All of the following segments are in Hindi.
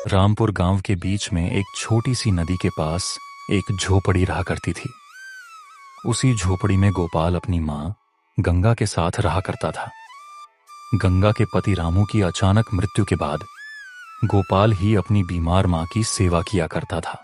रामपुर गांव के बीच में एक छोटी सी नदी के पास एक झोपड़ी रहा करती थी। उसी झोपड़ी में गोपाल अपनी माँ गंगा के साथ रहा करता था। गंगा के पति रामू की अचानक मृत्यु के बाद गोपाल ही अपनी बीमार माँ की सेवा किया करता था।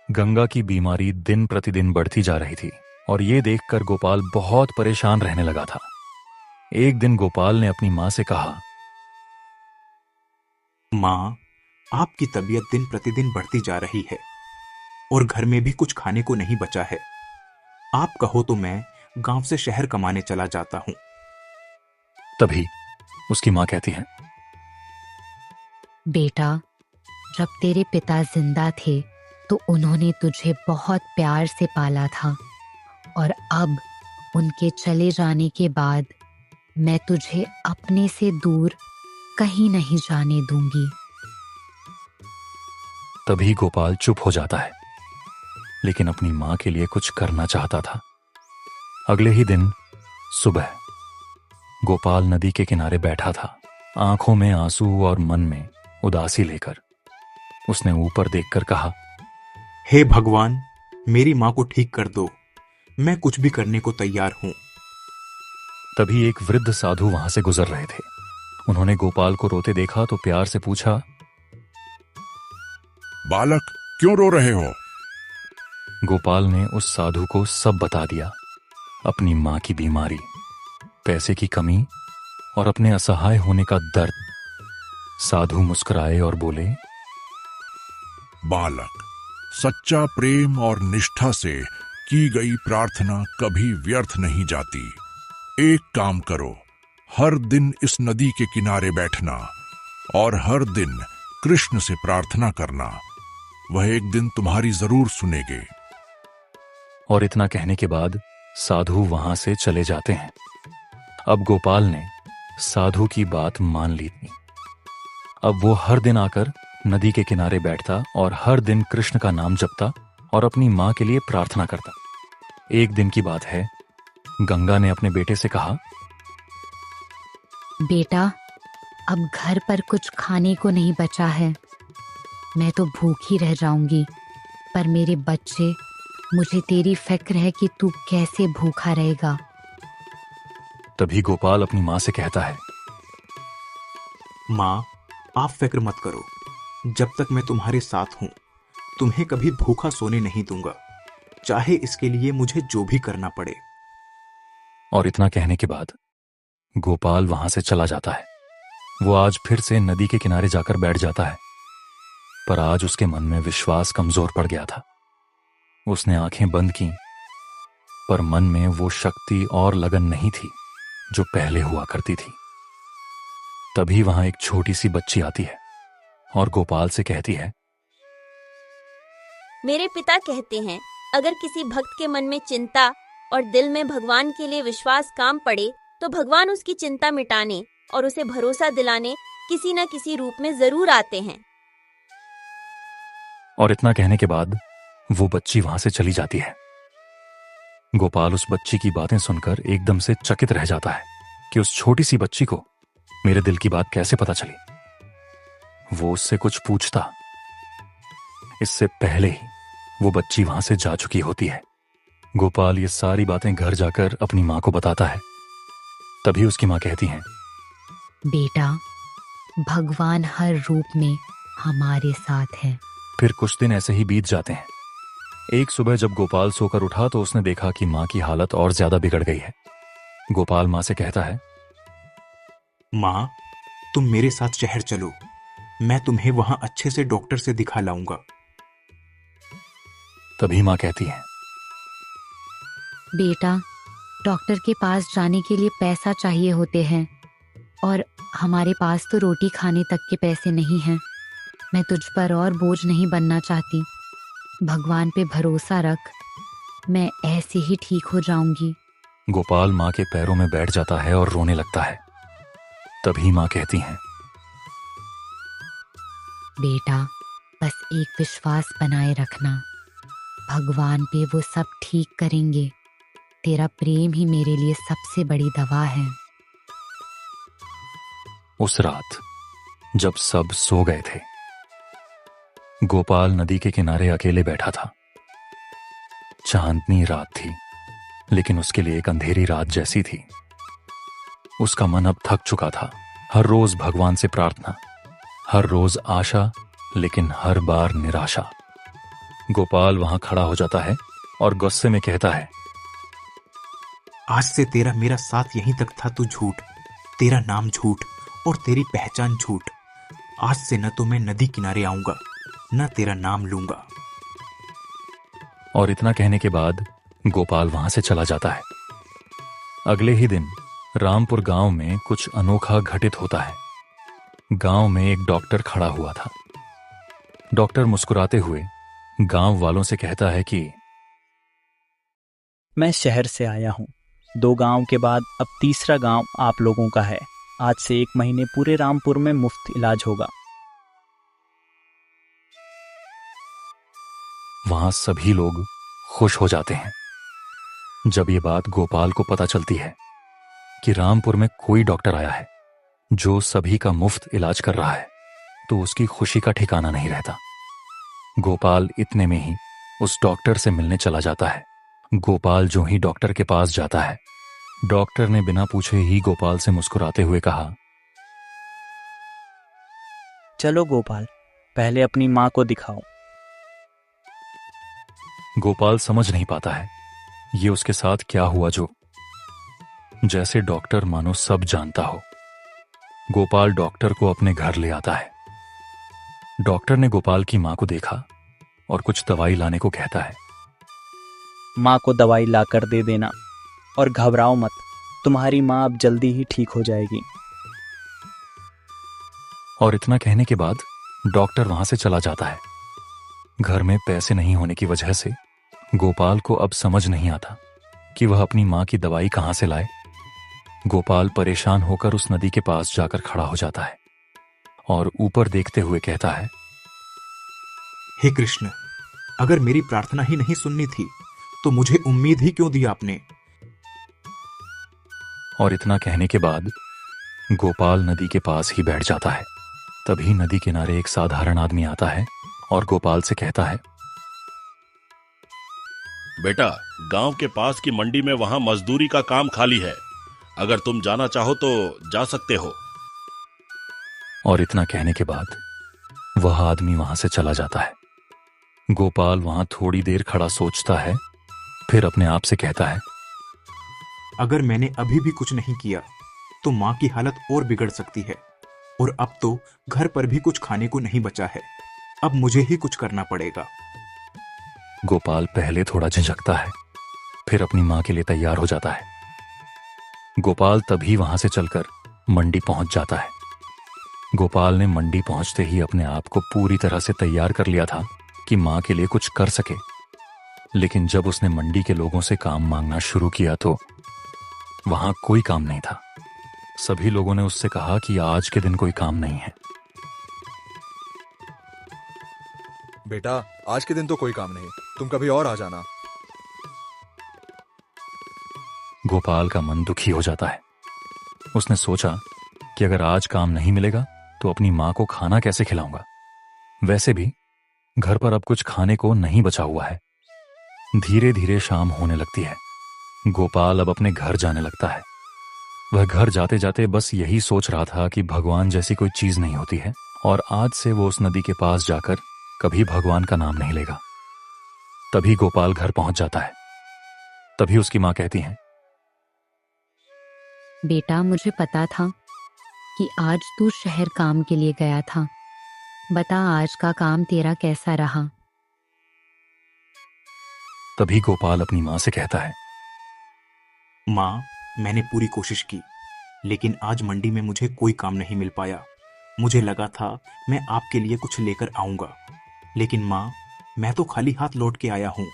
गंगा की बीमारी दिन प्रतिदिन बढ़ती जा रही थी और ये देखकर गोपाल बहुत परेशान रहने लगा था। एक दिन गोपाल ने अपनी माँ से कहा, माँ, आपकी तबीयत दिन प्रतिदिन बढ़ती जा रही है और घर में भी कुछ खाने को नहीं बचा है। आप कहो तो मैं गांव से शहर कमाने चला जाता हूं। तभी उसकी माँ कहती है, बेटा, जब तेरे पिता जिंदा थे तो उन्होंने तुझे बहुत प्यार से पाला था और अब उनके चले जाने के बाद मैं तुझे अपने से दूर कहीं नहीं जाने दूंगी। तभी गोपाल चुप हो जाता है, लेकिन अपनी माँ के लिए कुछ करना चाहता था। अगले ही दिन सुबह गोपाल नदी के किनारे बैठा था, आंखों में आंसू और मन में उदासी लेकर। उसने ऊपर देखकर कहा, हे भगवान, मेरी माँ को ठीक कर दो। मैं कुछ भी करने को तैयार हूं। तभी एक वृद्ध साधु वहां से गुजर रहे थे। उन्होंने गोपाल को रोते देखा तो प्यार से पूछा, बालक, क्यों रो रहे हो? गोपाल ने उस साधु को सब बता दिया, अपनी माँ की बीमारी, पैसे की कमी और अपने असहाय होने का दर्द। साधु मुस्कुराए और बोले, बालक, सच्चा प्रेम और निष्ठा से की गई प्रार्थना कभी व्यर्थ नहीं जाती। एक काम करो, हर दिन इस नदी के किनारे बैठना और हर दिन कृष्ण से प्रार्थना करना। वह एक दिन तुम्हारी जरूर सुनेंगे। और इतना कहने के बाद साधु वहां से चले जाते हैं। अब गोपाल ने साधु की बात मान ली थी। अब वो हर दिन आकर नदी के किनारे बैठता और हर दिन कृष्ण का नाम जपता और अपनी माँ के लिए प्रार्थना करता। एक दिन की बात है, गंगा ने अपने बेटे से कहा, बेटा, अब घर पर कुछ खाने को नहीं बचा है। मैं तो भूखी रह जाऊंगी, पर मेरे बच्चे, मुझे तेरी फिक्र है कि तू कैसे भूखा रहेगा। तभी गोपाल अपनी माँ से कहता है, माँ, आप फिक्र मत करो। जब तक मैं तुम्हारे साथ हूं, तुम्हें कभी भूखा सोने नहीं दूंगा, चाहे इसके लिए मुझे जो भी करना पड़े। और इतना कहने के बाद गोपाल वहां से चला जाता है। वो आज फिर से नदी के किनारे जाकर बैठ जाता है, पर आज उसके मन में विश्वास कमजोर पड़ गया था। उसने आंखें बंद की, पर मन में वो शक्ति और लगन नहीं थी जो पहले हुआ करती थी। तभी वहां एक छोटी सी बच्ची आती है और गोपाल से कहती है, मेरे पिता कहते हैं, अगर किसी भक्त के मन में चिंता और दिल में भगवान के लिए विश्वास काम पड़े तो भगवान उसकी चिंता मिटाने और उसे भरोसा दिलाने किसी न किसी रूप में जरूर आते हैं। और इतना कहने के बाद वो बच्ची वहां से चली जाती है। गोपाल उस बच्ची की बातें सुनकर एकदम से चकित रह जाता है कि उस छोटी सी बच्ची को मेरे दिल की बात कैसे पता चली। वो उससे कुछ पूछता, इससे पहले ही वो बच्ची वहां से जा चुकी होती है। गोपाल ये सारी बातें घर जाकर अपनी माँ को बताता है। तभी उसकी माँ कहती हैं, बेटा, भगवान हर रूप में हमारे साथ है। फिर कुछ दिन ऐसे ही बीत जाते हैं। एक सुबह जब गोपाल सोकर उठा तो उसने देखा कि माँ की हालत और ज्यादा बिगड़ गई है। गोपाल माँ से कहता है, माँ, तुम मेरे साथ शहर चलो, मैं तुम्हें वहां अच्छे से डॉक्टर से दिखा लाऊंगा। तभी माँ कहती है, बेटा, डॉक्टर के पास जाने के लिए पैसा चाहिए होते हैं और हमारे पास तो रोटी खाने तक के पैसे नहीं हैं। मैं तुझ पर और बोझ नहीं बनना चाहती। भगवान पे भरोसा रख, मैं ऐसे ही ठीक हो जाऊंगी। गोपाल माँ के पैरों में बैठ जाता है और रोने लगता है। तभी माँ कहती हैं, बेटा, बस एक विश्वास बनाए रखना, भगवान पे वो सब ठीक करेंगे। तेरा प्रेम ही मेरे लिए सबसे बड़ी दवा है। उस रात जब सब सो गए थे, गोपाल नदी के किनारे अकेले बैठा था। चांदनी रात थी, लेकिन उसके लिए एक अंधेरी रात जैसी थी। उसका मन अब थक चुका था। हर रोज भगवान से प्रार्थना, हर रोज आशा, लेकिन हर बार निराशा। गोपाल वहां खड़ा हो जाता है और गुस्से में कहता है, आज से तेरा मेरा साथ यहीं तक था तो झूठ, तेरा नाम झूठ और तेरी पहचान झूठ। आज से न तो मैं नदी किनारे आऊंगा, न तेरा नाम लूंगा। और इतना कहने के बाद गोपाल वहां से चला जाता है। अगले ही दिन रामपुर गांव में कुछ अनोखा घटित होता है। गांव में एक डॉक्टर खड़ा हुआ था। डॉक्टर मुस्कुराते हुए गांव वालों से कहता है कि मैं शहर से आया हूँ। 2 गांव के बाद अब तीसरा गांव आप लोगों का है। आज से 1 महीने पूरे रामपुर में मुफ्त इलाज होगा। वहां सभी लोग खुश हो जाते हैं। जब ये बात गोपाल को पता चलती है कि रामपुर में कोई डॉक्टर आया है जो सभी का मुफ्त इलाज कर रहा है, तो उसकी खुशी का ठिकाना नहीं रहता। गोपाल इतने में ही उस डॉक्टर से मिलने चला जाता है। गोपाल जो ही डॉक्टर के पास जाता है, डॉक्टर ने बिना पूछे ही गोपाल से मुस्कुराते हुए कहा, चलो गोपाल, पहले अपनी माँ को दिखाओ। गोपाल समझ नहीं पाता है ये उसके साथ क्या हुआ, जो जैसे डॉक्टर मानो सब जानता हो। गोपाल डॉक्टर को अपने घर ले आता है। डॉक्टर ने गोपाल की मां को देखा और कुछ दवाई लाने को कहता है। माँ को दवाई लाकर दे देना और घबराओ मत, तुम्हारी माँ अब जल्दी ही ठीक हो जाएगी। और इतना कहने के बाद डॉक्टर वहां से चला जाता है। घर में पैसे नहीं होने की वजह से गोपाल को अब समझ नहीं आता कि वह अपनी मां की दवाई कहां से लाए। गोपाल परेशान होकर उस नदी के पास जाकर खड़ा हो जाता है और ऊपर देखते हुए कहता है, हे कृष्ण, अगर मेरी प्रार्थना ही नहीं सुननी थी तो मुझे उम्मीद ही क्यों दी आपने। और इतना कहने के बाद गोपाल नदी के पास ही बैठ जाता है। तभी नदी किनारे एक साधारण आदमी आता है और गोपाल से कहता है, बेटा, गांव के पास की मंडी में वहां मजदूरी का काम खाली है। अगर तुम जाना चाहो तो जा सकते हो। और इतना कहने के बाद वह आदमी वहां से चला जाता है। गोपाल वहां थोड़ी देर खड़ा सोचता है, फिर अपने आप से कहता है, अगर मैंने अभी भी कुछ नहीं किया तो मां की हालत और बिगड़ सकती है, और अब तो घर पर भी कुछ खाने को नहीं बचा है। अब मुझे ही कुछ करना पड़ेगा। गोपाल पहले थोड़ा झिझकता है, फिर अपनी मां के लिए तैयार हो जाता है। गोपाल तभी वहां से चलकर मंडी पहुंच जाता है। गोपाल ने मंडी पहुंचते ही अपने आप को पूरी तरह से तैयार कर लिया था कि मां के लिए कुछ कर सके। लेकिन जब उसने मंडी के लोगों से काम मांगना शुरू किया तो वहां कोई काम नहीं था। सभी लोगों ने उससे कहा कि आज के दिन कोई काम नहीं है। बेटा, आज के दिन तो कोई काम नहीं, तुम कभी और आ जाना। गोपाल का मन दुखी हो जाता है। उसने सोचा कि अगर आज काम नहीं मिलेगा तो अपनी मां को खाना कैसे खिलाऊंगा। वैसे भी घर पर अब कुछ खाने को नहीं बचा हुआ है। धीरे धीरे शाम होने लगती है। गोपाल अब अपने घर जाने लगता है। वह घर जाते जाते बस यही सोच रहा था कि भगवान जैसी कोई चीज नहीं होती है, और आज से वो उस नदी के पास जाकर कभी भगवान का नाम नहीं लेगा। तभी गोपाल घर पहुंच जाता है। तभी उसकी मां कहती है, बेटा, मुझे पता था कि आज तू शहर काम के लिए गया था। बता, आज का काम तेरा कैसा रहा? तभी गोपाल अपनी मां से कहता है, मां, मैंने पूरी कोशिश की, लेकिन आज मंडी में मुझे कोई काम नहीं मिल पाया। मुझे लगा था मैं आपके लिए कुछ लेकर आऊंगा, लेकिन मां, मैं तो खाली हाथ लौट के आया हूं।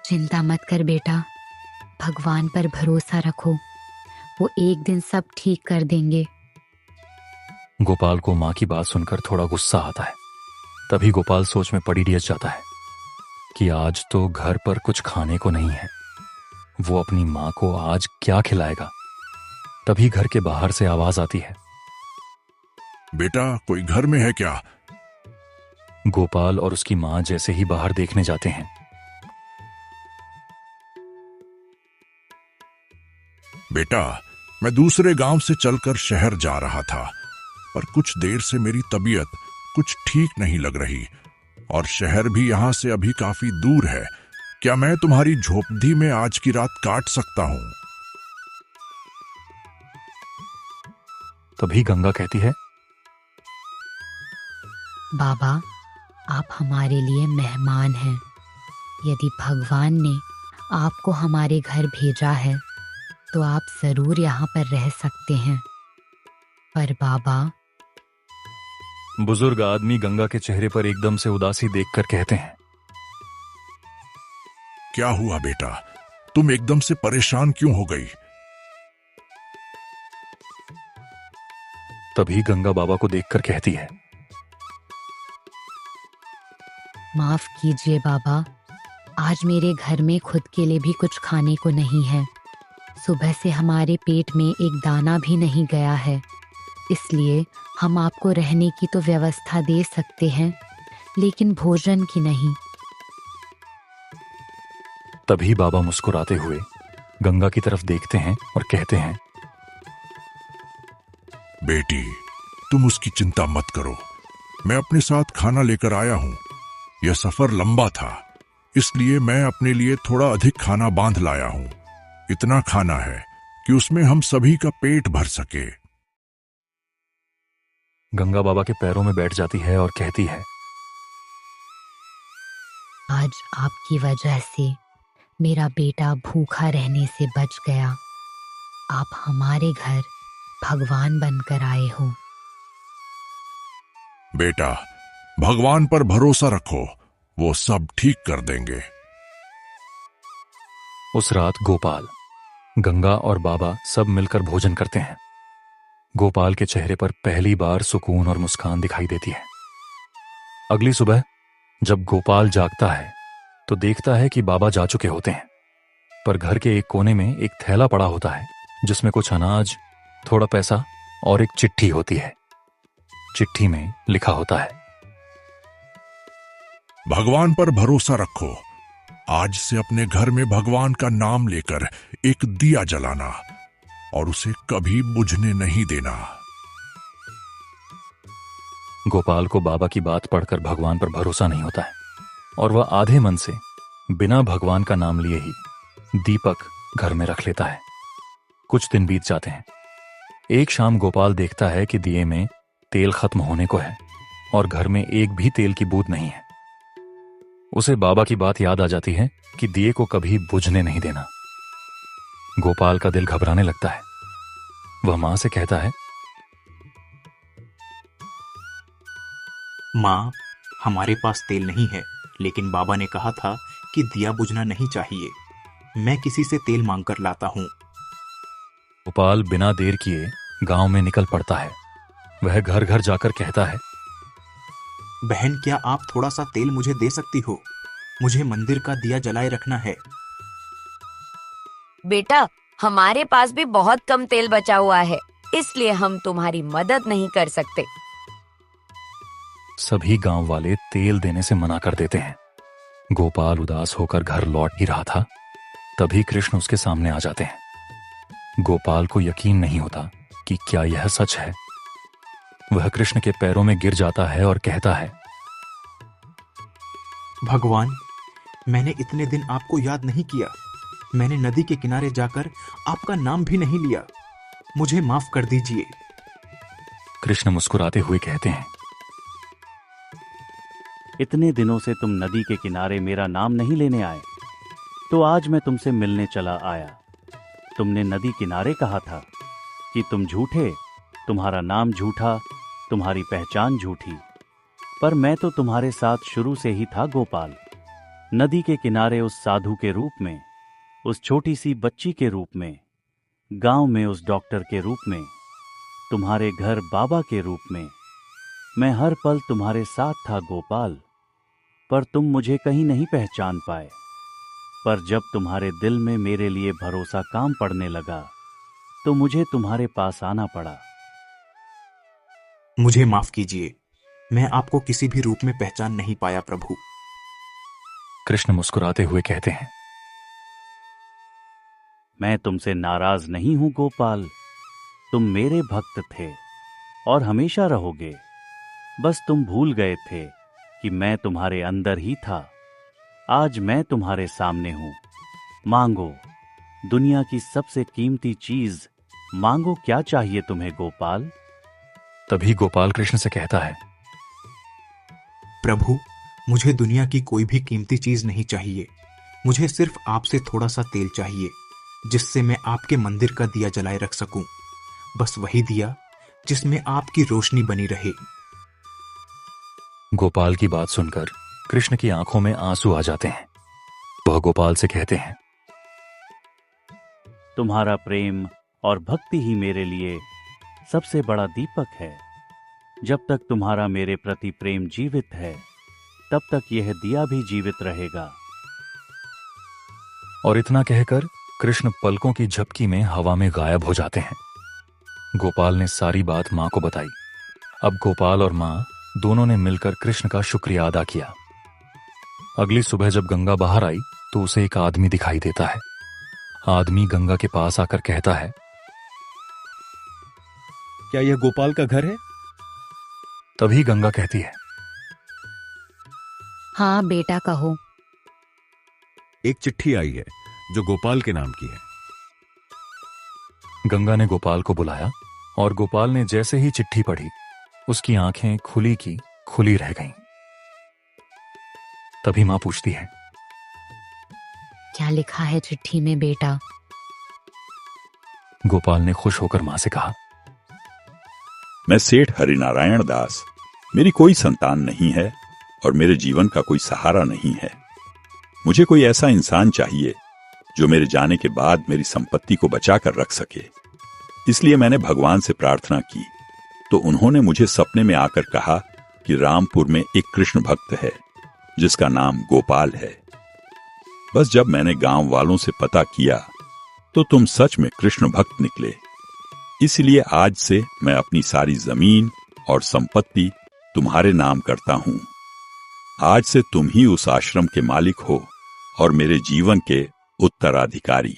चिंता मत कर बेटा, भगवान पर भरोसा रखो, वो एक दिन सब ठीक कर देंगे। गोपाल को मां की बात सुनकर थोड़ा गुस्सा आता है। तभी गोपाल सोच में पड़ी रियज जाता है कि आज तो घर पर कुछ खाने को नहीं है, वो अपनी मां को आज क्या खिलाएगा। तभी घर के बाहर से आवाज आती है, बेटा, कोई घर में है क्या? गोपाल और उसकी मां जैसे ही बाहर देखने जाते हैं, बेटा, मैं दूसरे गांव से चलकर शहर जा रहा था, पर कुछ देर से मेरी तबीयत कुछ ठीक नहीं लग रही और शहर भी यहां से अभी काफी दूर है। क्या मैं तुम्हारी झोपड़ी में आज की रात काट सकता हूं? तभी गंगा कहती है, बाबा, आप हमारे लिए मेहमान हैं। यदि भगवान ने आपको हमारे घर भेजा है तो आप जरूर यहाँ पर रह सकते हैं। पर बाबा, बुजुर्ग आदमी गंगा के चेहरे पर एकदम से उदासी देखकर कहते हैं, क्या हुआ बेटा, तुम एकदम से परेशान क्यों हो गई? तभी गंगा बाबा को देखकर कहती है, माफ कीजिए बाबा, आज मेरे घर में खुद के लिए भी कुछ खाने को नहीं है। सुबह से हमारे पेट में एक दाना भी नहीं गया है, इसलिए हम आपको रहने की तो व्यवस्था दे सकते हैं, लेकिन भोजन की नहीं। तभी बाबा मुस्कुराते हुए गंगा की तरफ देखते हैं और कहते हैं, बेटी, तुम उसकी चिंता मत करो, मैं अपने साथ खाना लेकर आया हूं। यह सफर लंबा था, इसलिए मैं अपने लिए थोड़ा अधिक खाना बांध लाया हूं। इतना खाना है कि उसमें हम सभी का पेट भर सके। गंगा बाबा के पैरों में बैठ जाती है और कहती है, आज आपकी वजह से मेरा बेटा भूखा रहने से बच गया। आप हमारे घर भगवान बनकर आए हो। बेटा, भगवान पर भरोसा रखो, वो सब ठीक कर देंगे। उस रात गोपाल, गंगा और बाबा सब मिलकर भोजन करते हैं। गोपाल के चेहरे पर पहली बार सुकून और मुस्कान दिखाई देती है। अगली सुबह जब गोपाल जागता है तो देखता है कि बाबा जा चुके होते हैं, पर घर के एक कोने में एक थैला पड़ा होता है जिसमें कुछ अनाज, थोड़ा पैसा और एक चिट्ठी होती है। चिट्ठी में लिखा होता है, भगवान पर भरोसा रखो, आज से अपने घर में भगवान का नाम लेकर एक दिया जलाना और उसे कभी बुझने नहीं देना। गोपाल को बाबा की बात पढ़कर भगवान पर भरोसा नहीं होता है और वह आधे मन से बिना भगवान का नाम लिए ही दीपक घर में रख लेता है। कुछ दिन बीत जाते हैं। एक शाम गोपाल देखता है कि दिए में तेल खत्म होने को है और घर में एक भी तेल की बूंद नहीं है। उसे बाबा की बात याद आ जाती है कि दिए को कभी बुझने नहीं देना। गोपाल का दिल घबराने लगता है। वह मां से कहता है, माँ, हमारे पास तेल नहीं है, लेकिन बाबा ने कहा था कि दिया बुझना नहीं चाहिए। मैं किसी से तेल मांगकर लाता हूँ। गोपाल बिना देर किए गांव में निकल पड़ता है। वह घर घर जाकर कहता है, बहन, क्या आप थोड़ा सा तेल मुझे दे सकती हो? मुझे मंदिर का दिया जलाए रखना है। बेटा, हमारे पास भी बहुत कम तेल बचा हुआ है, इसलिए हम तुम्हारी मदद नहीं कर सकते। सभी गांव वाले तेल देने से मना कर देते हैं। गोपाल उदास होकर घर लौट ही रहा था, तभी कृष्ण उसके सामने आ जाते हैं। गोपाल को यकीन नहीं होता कि क्या यह सच है। वह कृष्ण के पैरों में गिर जाता है और कहता है, भगवान, मैंने इतने दिन आपको याद नहीं किया। मैंने नदी के किनारे जाकर आपका नाम भी नहीं लिया। मुझे माफ कर दीजिए। कृष्ण मुस्कुराते हुए कहते हैं, इतने दिनों से तुम नदी के किनारे मेरा नाम नहीं लेने आए, तो आज मैं तुमसे मिलने चला आया। तुमने नदी किनारे कहा था कि तुम झूठे, तुम्हारा नाम झूठा, तुम्हारी पहचान झूठी, पर मैं तो तुम्हारे साथ शुरू से ही था गोपाल। नदी के किनारे उस साधु के रूप में, उस छोटी सी बच्ची के रूप में, गांव में उस डॉक्टर के रूप में, तुम्हारे घर बाबा के रूप में, मैं हर पल तुम्हारे साथ था गोपाल। पर तुम मुझे कहीं नहीं पहचान पाए। पर जब तुम्हारे दिल में मेरे लिए भरोसा काम पड़ने लगा, तो मुझे तुम्हारे पास आना पड़ा। मुझे माफ कीजिए, मैं आपको किसी भी रूप में पहचान नहीं पाया प्रभु। कृष्ण मुस्कुराते हुए कहते हैं, मैं तुमसे नाराज नहीं हूं गोपाल। तुम मेरे भक्त थे और हमेशा रहोगे। बस तुम भूल गए थे कि मैं तुम्हारे अंदर ही था। आज मैं तुम्हारे सामने हूं। मांगो, दुनिया की सबसे कीमती चीज मांगो। क्या चाहिए तुम्हें गोपाल? तभी गोपाल कृष्ण से कहता है, प्रभु, मुझे दुनिया की कोई भी कीमती चीज नहीं चाहिए। मुझे सिर्फ आपसे थोड़ा सा तेल चाहिए, जिससे मैं आपके मंदिर का दिया जलाए रख सकूं। बस वही दिया जिसमें आपकी रोशनी बनी रहे। गोपाल की बात सुनकर कृष्ण की आंखों में आंसू आ जाते हैं। वह गोपाल से कहते हैं, तुम्हारा प्रेम और भक्ति ही मेरे लिए सबसे बड़ा दीपक है। जब तक तुम्हारा मेरे प्रति प्रेम जीवित है, तब तक यह दिया भी जीवित रहेगा। और इतना कहकर कृष्ण पलकों की झपकी में हवा में गायब हो जाते हैं। गोपाल ने सारी बात मां को बताई। अब गोपाल और मां दोनों ने मिलकर कृष्ण का शुक्रिया अदा किया। अगली सुबह जब गंगा बाहर आई तो उसे एक आदमी दिखाई देता है। आदमी गंगा के पास आकर कहता है, क्या यह गोपाल का घर है? तभी गंगा कहती है, हाँ बेटा कहो। एक चिट्ठी आई है जो गोपाल के नाम की है। गंगा ने गोपाल को बुलाया और गोपाल ने जैसे ही चिट्ठी पढ़ी, उसकी आंखें खुली की खुली रह गईं। तभी मां पूछती है, क्या लिखा है चिट्ठी में बेटा? गोपाल ने खुश होकर मां से कहा, मैं सेठ हरिनारायण दास, मेरी कोई संतान नहीं है और मेरे जीवन का कोई सहारा नहीं है। मुझे कोई ऐसा इंसान चाहिए जो मेरे जाने के बाद मेरी संपत्ति को बचाकर रख सके। इसलिए मैंने भगवान से प्रार्थना की तो उन्होंने मुझे सपने में आकर कहा कि रामपुर में एक कृष्ण भक्त है जिसका नाम गोपाल है। बस जब मैंने गांव वालों से पता किया तो तुम सच में कृष्ण भक्त निकले। इसलिए आज से मैं अपनी सारी जमीन और संपत्ति तुम्हारे नाम करता हूं। आज से तुम ही उस आश्रम के मालिक हो और मेरे जीवन के उत्तराधिकारी।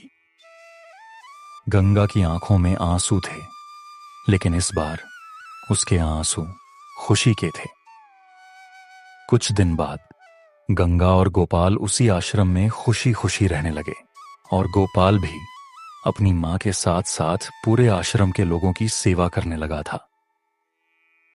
गंगा की आंखों में आंसू थे, लेकिन इस बार उसके आंसू खुशी के थे। कुछ दिन बाद गंगा और गोपाल उसी आश्रम में खुशी खुशी रहने लगे और गोपाल भी अपनी मां के साथ साथ पूरे आश्रम के लोगों की सेवा करने लगा था।